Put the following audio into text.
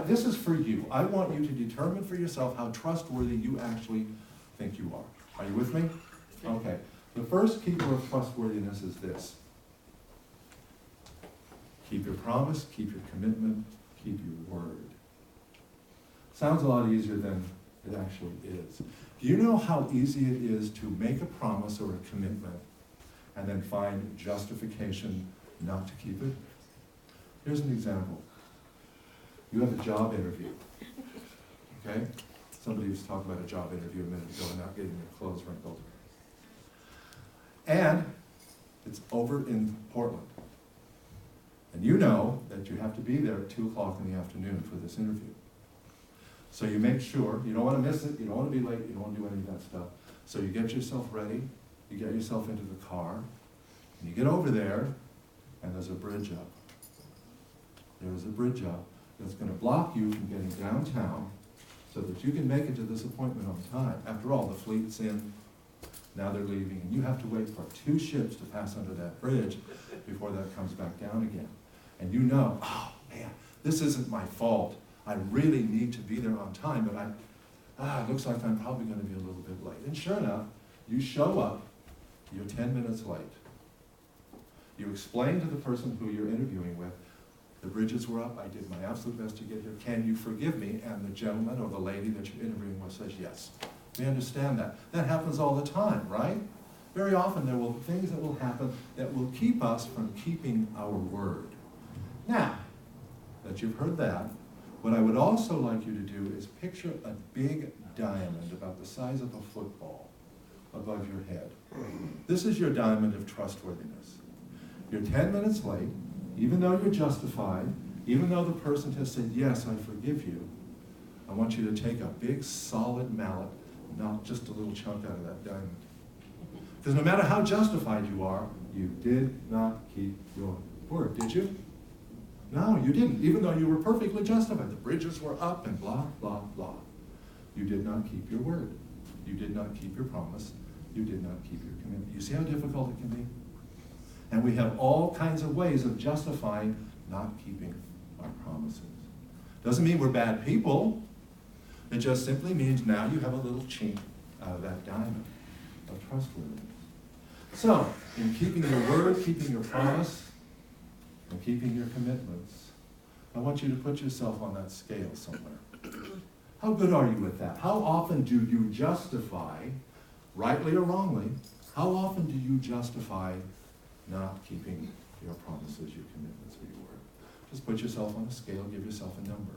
This is for you. I want you to determine for yourself how trustworthy you actually think you are. Are you with me? Okay. The first keeper of trustworthiness is this. Keep your promise, keep your commitment, keep your word. Sounds a lot easier than it actually is. Do you know how easy it is to make a promise or a commitment and then find justification not to keep it? Here's an example. You have a job interview, okay? Somebody was talking about a job interview a minute ago and not getting their clothes wrinkled. And it's over in Portland. And you know that you have to be there at 2 o'clock in the afternoon for this interview. So you make sure, you don't want to miss it, you don't want to be late, you don't want to do any of that stuff. So you get yourself ready, you get yourself into the car, and you get over there, and there's a bridge up. There's a bridge up that's going to block you from getting downtown so that you can make it to this appointment on time. After all, the fleet's in, now they're leaving, and you have to wait for 2 ships to pass under that bridge before that comes back down again. And you know, oh man, this isn't my fault. I really need to be there on time, but it looks like I'm probably going to be a little bit late. And sure enough, you show up, you're 10 minutes late. You explain to the person who you're interviewing with, the bridges were up, I did my absolute best to get here, can you forgive me? And the gentleman or the lady that you're interviewing with says yes. We understand that. That happens all the time, right? Very often there will be things that will happen that will keep us from keeping our word. Now, that you've heard that, what I would also like you to do is picture a big diamond about the size of a football above your head. This is your diamond of trustworthiness. You're 10 minutes late, even though you're justified, even though the person has said, yes, I forgive you, I want you to take a big solid mallet, not just a little chunk out of that diamond. Because no matter how justified you are, you did not keep your word, did you? No, you didn't, even though you were perfectly justified. The bridges were up and blah, blah, blah. You did not keep your word. You did not keep your promise. You did not keep your commitment. You see how difficult it can be? And we have all kinds of ways of justifying not keeping our promises. Doesn't mean we're bad people. It just simply means now you have a little chink out of that diamond of trustworthiness. So, in keeping your word, keeping your promise, and keeping your commitments, I want you to put yourself on that scale somewhere. How good are you with that? How often do you justify, rightly or wrongly, how often do you justify not keeping your promises, your commitments, or your word? Just put yourself on a scale, give yourself a number.